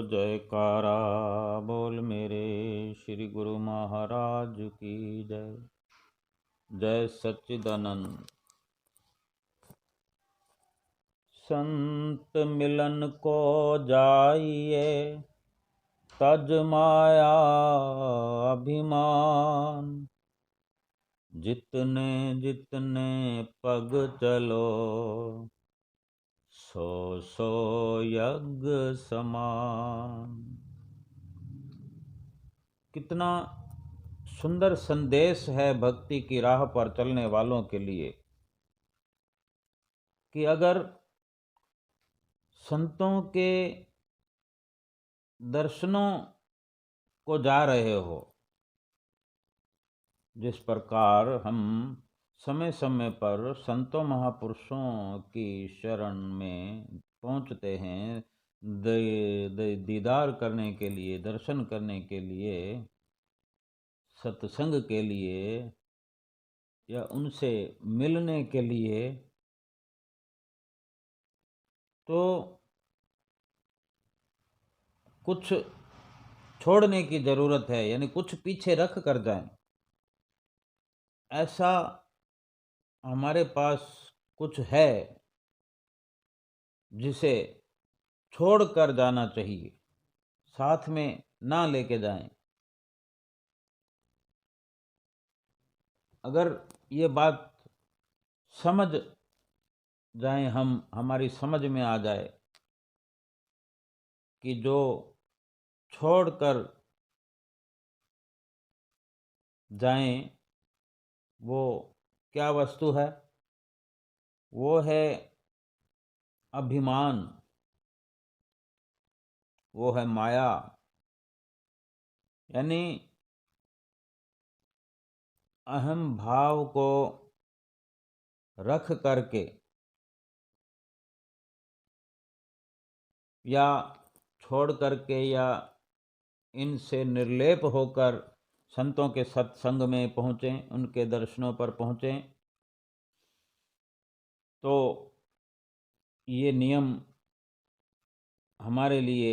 जयकारा बोल मेरे श्री गुरु महाराज की जय। जय सच्चिदानंद। संत मिलन को जाइए तज माया अभिमान, जितने जितने पग चलो सो सो यज्ञ समान। कितना सुंदर संदेश है भक्ति की राह पर चलने वालों के लिए कि अगर संतों के दर्शनों को जा रहे हो, जिस प्रकार हम समय समय पर संतों महापुरुषों की शरण में पहुंचते हैं, दीदार करने के लिए, दर्शन करने के लिए, सत्संग के लिए या उनसे मिलने के लिए, तो कुछ छोड़ने की जरूरत है, यानी कुछ पीछे रख कर जाएं। ऐसा हमारे पास कुछ है जिसे छोड़ कर जाना चाहिए, साथ में ना लेके जाएं। अगर ये बात समझ जाए, हमारी समझ में आ जाए कि जो छोड़कर जाएं वो क्या वस्तु है, वो है अभिमान, वो है माया। यानी अहम भाव को रख करके या छोड़ करके या इनसे निर्लेप होकर संतों के सत्संग में पहुँचें, उनके दर्शनों पर पहुँचें, तो ये नियम हमारे लिए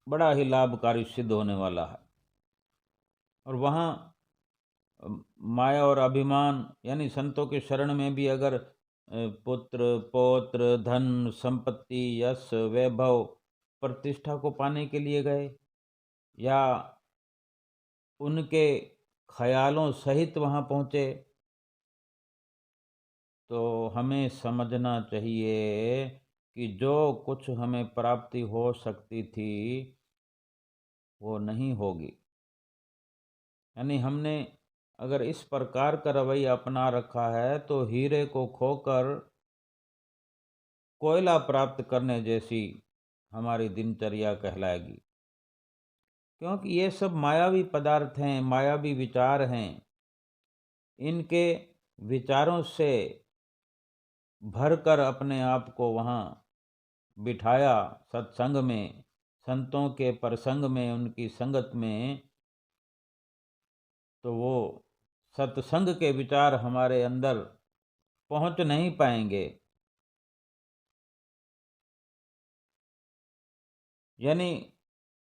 बड़ा ही लाभकारी सिद्ध होने वाला है। और वहाँ माया और अभिमान, यानी संतों के शरण में भी अगर पुत्र पौत्र धन संपत्ति यश वैभव प्रतिष्ठा को पाने के लिए गए या उनके ख्यालों सहित वहाँ पहुँचे, तो हमें समझना चाहिए कि जो कुछ हमें प्राप्ति हो सकती थी वो नहीं होगी। यानी हमने अगर इस प्रकार का रवैया अपना रखा है तो हीरे को खोकर कोयला प्राप्त करने जैसी हमारी दिनचर्या कहलाएगी। क्योंकि ये सब मायावी पदार्थ हैं, मायावी विचार हैं। इनके विचारों से भरकर अपने आप को वहाँ बिठाया सत्संग में, संतों के प्रसंग में, उनकी संगत में, तो वो सत्संग के विचार हमारे अंदर पहुँच नहीं पाएंगे। यानी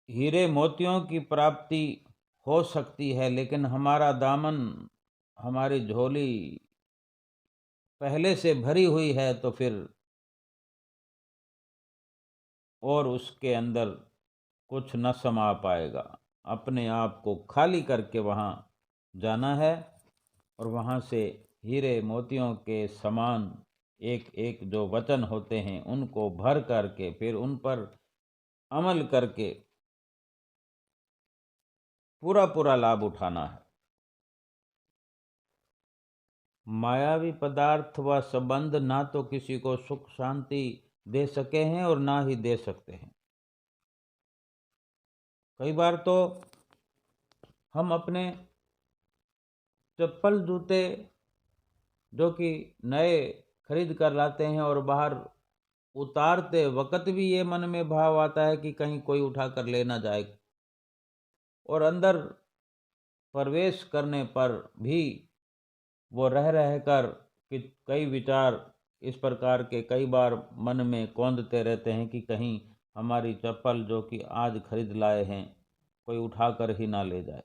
हीरे मोतियों की प्राप्ति हो सकती है, लेकिन हमारा दामन, हमारी झोली पहले से भरी हुई है, तो फिर और उसके अंदर कुछ न समा पाएगा। अपने आप को खाली करके वहाँ जाना है और वहाँ से हीरे मोतियों के समान एक एक जो वचन होते हैं उनको भर करके फिर उन पर अमल करके पूरा पूरा लाभ उठाना है। मायावी पदार्थ व संबंध ना तो किसी को सुख शांति दे सके हैं और ना ही दे सकते हैं। कई बार तो हम अपने चप्पल जूते जो कि नए खरीद कर लाते हैं और बाहर उतारते वक्त भी ये मन में भाव आता है कि कहीं कोई उठा कर ले ना जाए, और अंदर प्रवेश करने पर भी वो रह कर कि कई विचार इस प्रकार के कई बार मन में कौंधते रहते हैं कि कहीं हमारी चप्पल जो कि आज खरीद लाए हैं कोई उठाकर ही ना ले जाए।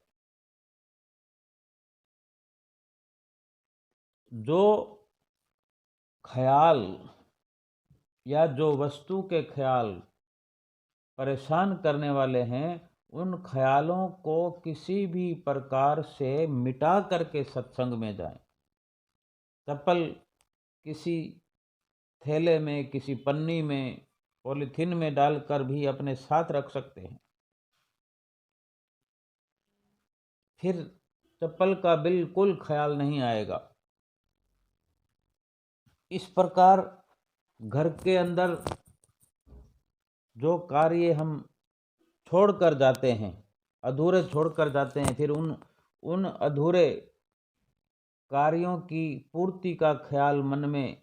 जो ख्याल या जो वस्तु के ख्याल परेशान करने वाले हैं, उन ख्यालों को किसी भी प्रकार से मिटा करके सत्संग में जाएं। चप्पल किसी थैले में, किसी पन्नी में, पॉलीथीन में डालकर भी अपने साथ रख सकते हैं। फिर चप्पल का बिल्कुल ख्याल नहीं आएगा। इस प्रकार घर के अंदर जो कार्य हम छोड़कर जाते हैं, अधूरे छोड़कर जाते हैं, फिर उन अधूरे कार्यों की पूर्ति का ख्याल मन में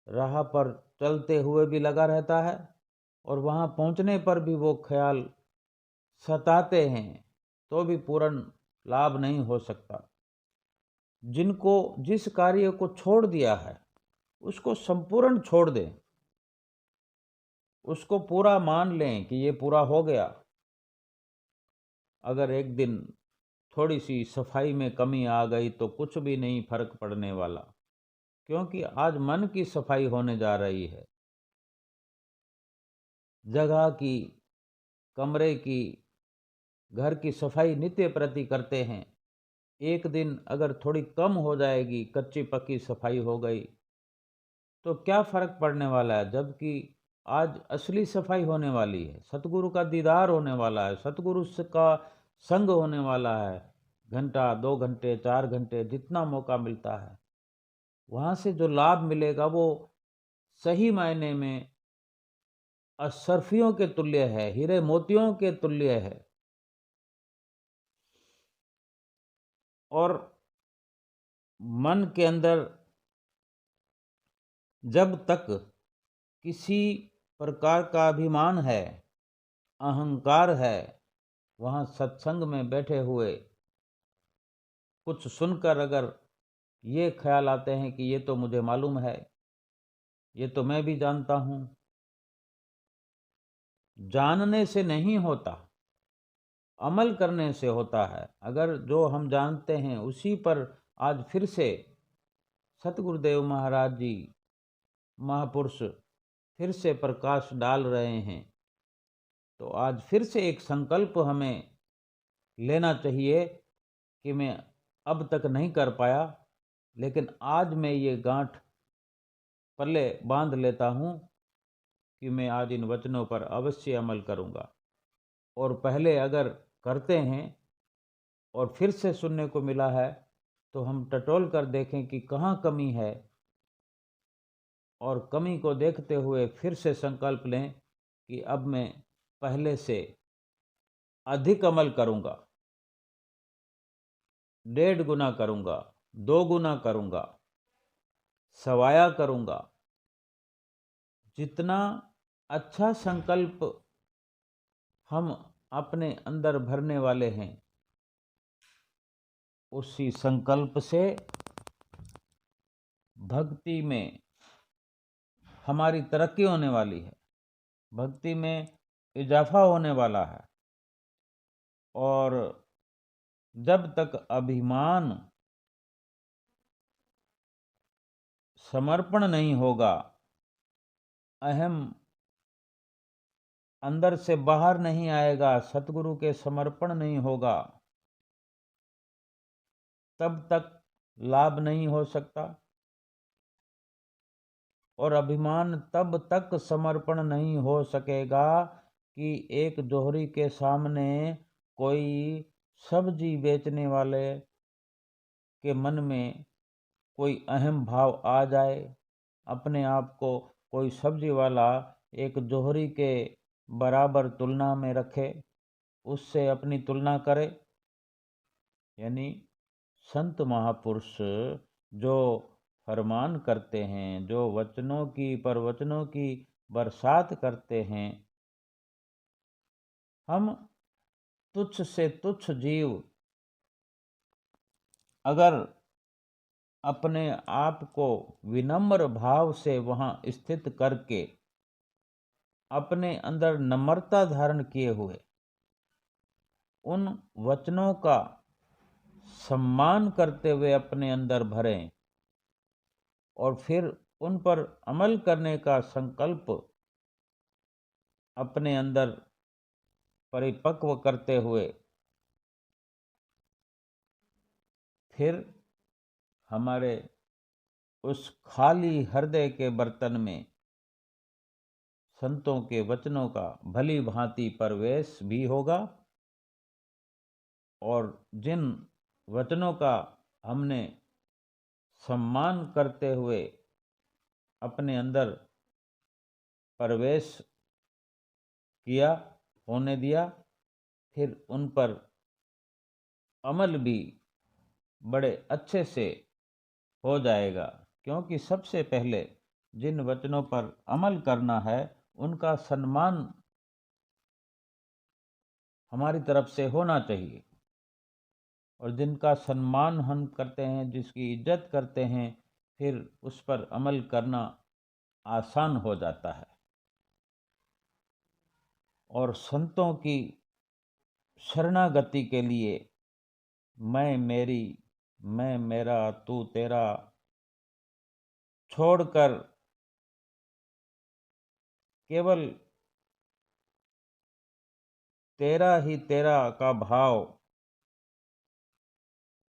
राह पर चलते हुए भी लगा रहता है, और वहाँ पहुँचने पर भी वो ख्याल सताते हैं, तो भी पूर्ण लाभ नहीं हो सकता। जिनको जिस कार्य को छोड़ दिया है उसको संपूर्ण छोड़ दें, उसको पूरा मान लें कि ये पूरा हो गया। अगर एक दिन थोड़ी सी सफाई में कमी आ गई तो कुछ भी नहीं फर्क पड़ने वाला, क्योंकि आज मन की सफाई होने जा रही है। जगह की, कमरे की, घर की सफाई नित्य प्रति करते हैं। एक दिन अगर थोड़ी कम हो जाएगी, कच्ची पक्की सफाई हो गई, तो क्या फर्क पड़ने वाला है, जबकि आज असली सफाई होने वाली है, सतगुरु का दीदार होने वाला है, सतगुरु का संग होने वाला है। घंटा, 2 घंटे, 4 घंटे, जितना मौका मिलता है, वहाँ से जो लाभ मिलेगा वो सही मायने में अशर्फियों के तुल्य है, हीरे मोतियों के तुल्य है। और मन के अंदर जब तक किसी प्रकार का अभिमान है, अहंकार है, वहाँ सत्संग में बैठे हुए कुछ सुनकर अगर ये ख्याल आते हैं कि ये तो मुझे मालूम है, ये तो मैं भी जानता हूँ, जानने से नहीं होता, अमल करने से होता है। अगर जो हम जानते हैं उसी पर आज फिर से सतगुरुदेव महाराज जी, महापुरुष, फिर से प्रकाश डाल रहे हैं, तो आज फिर से एक संकल्प हमें लेना चाहिए कि मैं अब तक नहीं कर पाया, लेकिन आज मैं ये गांठ पल्ले बांध लेता हूँ कि मैं आज इन वचनों पर अवश्य अमल करूँगा। और पहले अगर करते हैं और फिर से सुनने को मिला है तो हम टटोल कर देखें कि कहाँ कमी है, और कमी को देखते हुए फिर से संकल्प लें कि अब मैं पहले से अधिक अमल करूँगा, 1.5 गुना करूँगा, 2 गुना करूँगा, सवाया करूँगा। जितना अच्छा संकल्प हम अपने अंदर भरने वाले हैं, उसी संकल्प से भक्ति में हमारी तरक्की होने वाली है, भक्ति में इजाफा होने वाला है। और जब तक अभिमान समर्पण नहीं होगा, अहम अंदर से बाहर नहीं आएगा, सतगुरु के समर्पण नहीं होगा, तब तक लाभ नहीं हो सकता। और अभिमान तब तक समर्पण नहीं हो सकेगा कि एक जोहरी के सामने कोई सब्जी बेचने वाले के मन में कोई अहम भाव आ जाए, अपने आप को कोई सब्जी वाला एक जोहरी के बराबर तुलना में रखे, उससे अपनी तुलना करे। यानी संत महापुरुष जो फरमान करते हैं, जो वचनों की प्रवचनों की बरसात करते हैं, हम तुच्छ से तुच्छ जीव अगर अपने आप को विनम्र भाव से वहाँ स्थित करके अपने अंदर नम्रता धारण किए हुए उन वचनों का सम्मान करते हुए अपने अंदर भरें और फिर उन पर अमल करने का संकल्प अपने अंदर परिपक्व करते हुए फिर हमारे उस खाली हृदय के बर्तन में संतों के वचनों का भली भांति प्रवेश भी होगा और जिन वचनों का हमने सम्मान करते हुए अपने अंदर प्रवेश किया होने दिया, फिर उन पर अमल भी बड़े अच्छे से हो जाएगा। क्योंकि सबसे पहले जिन वचनों पर अमल करना है उनका सम्मान हमारी तरफ से होना चाहिए, और जिनका सम्मान हम करते हैं, जिसकी इज्जत करते हैं, फिर उस पर अमल करना आसान हो जाता है। और संतों की शरणागति के लिए मैं मेरी, मैं मेरा, तू तेरा छोड़कर केवल तेरा ही तेरा का भाव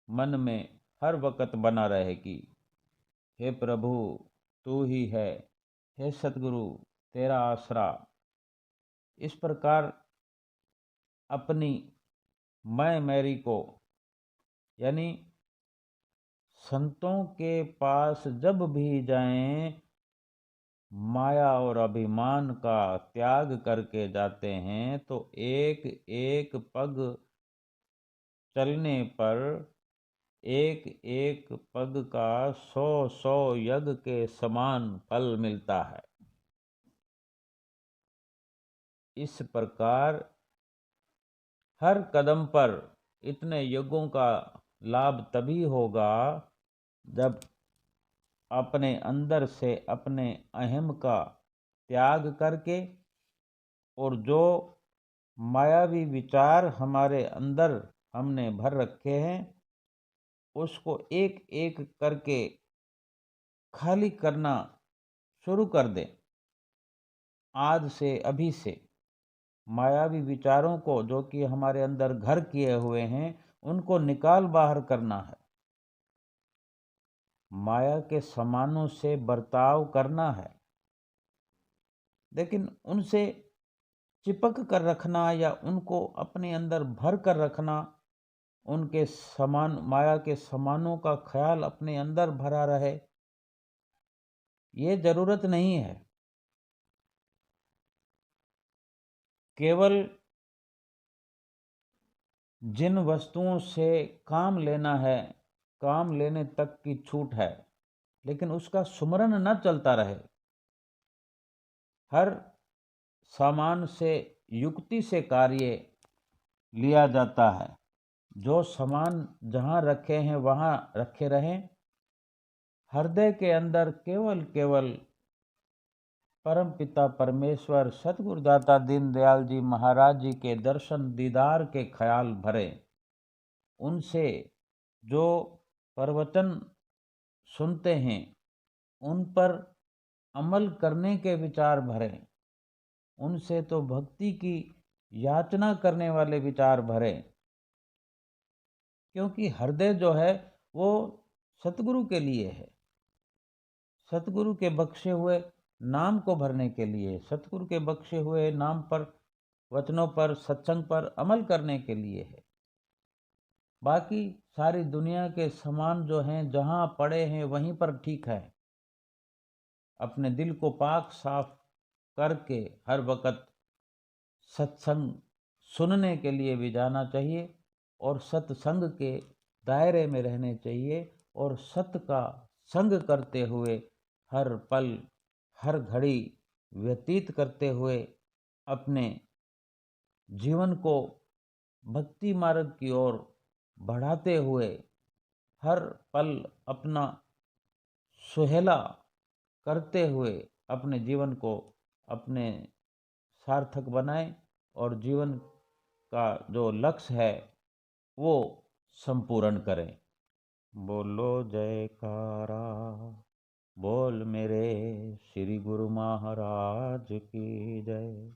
मन में हर वक्त बना रहे कि हे प्रभु तू ही है, हे सतगुरु तेरा आसरा। इस प्रकार अपनी मैं मेरी को, यानी संतों के पास जब भी जाएं माया और अभिमान का त्याग करके जाते हैं तो एक एक पग चलने पर एक एक पग का 100 यज्ञ के समान फल मिलता है। इस प्रकार हर कदम पर इतने यज्ञों का लाभ तभी होगा जब अपने अंदर से अपने अहम का त्याग करके और जो मायावी विचार हमारे अंदर हमने भर रखे हैं उसको एक एक करके खाली करना शुरू कर दें। आज से, अभी से मायावी विचारों को जो कि हमारे अंदर घर किए हुए हैं उनको निकाल बाहर करना है। माया के समानों से बर्ताव करना है, लेकिन उनसे चिपक कर रखना या उनको अपने अंदर भर कर रखना, उनके समान, माया के समानों का ख्याल अपने अंदर भरा रहे, ये जरूरत नहीं है। केवल जिन वस्तुओं से काम लेना है, काम लेने तक की छूट है, लेकिन उसका सुमरन न चलता रहे। हर सामान से युक्ति से कार्य लिया जाता है। जो सामान जहाँ रखे हैं वहाँ रखे रहें। हृदय के अंदर केवल केवल परम पिता परमेश्वर सतगुरुदाता दीनदयाल जी महाराज जी के दर्शन दीदार के ख्याल भरे। उनसे जो प्रवचन सुनते हैं उन पर अमल करने के विचार भरें। उनसे तो भक्ति की याचना करने वाले विचार भरें, क्योंकि हृदय जो है वो सतगुरु के लिए है, सतगुरु के बख्शे हुए नाम को भरने के लिए, सतगुरु के बख्शे हुए नाम पर, वचनों पर, सत्संग पर अमल करने के लिए है। बाकी सारी दुनिया के सामान जो हैं जहाँ पड़े हैं वहीं पर ठीक है। अपने दिल को पाक साफ करके हर वक्त सत्संग सुनने के लिए भी जाना चाहिए और सत्संग के दायरे में रहने चाहिए और सत्य का संग करते हुए हर पल हर घड़ी व्यतीत करते हुए अपने जीवन को भक्ति मार्ग की ओर बढ़ाते हुए हर पल अपना सुहेला करते हुए अपने जीवन को अपने सार्थक बनाएं और जीवन का जो लक्ष्य है वो संपूर्ण करें। बोलो जयकारा, बोल मेरे श्री गुरु महाराज की जय।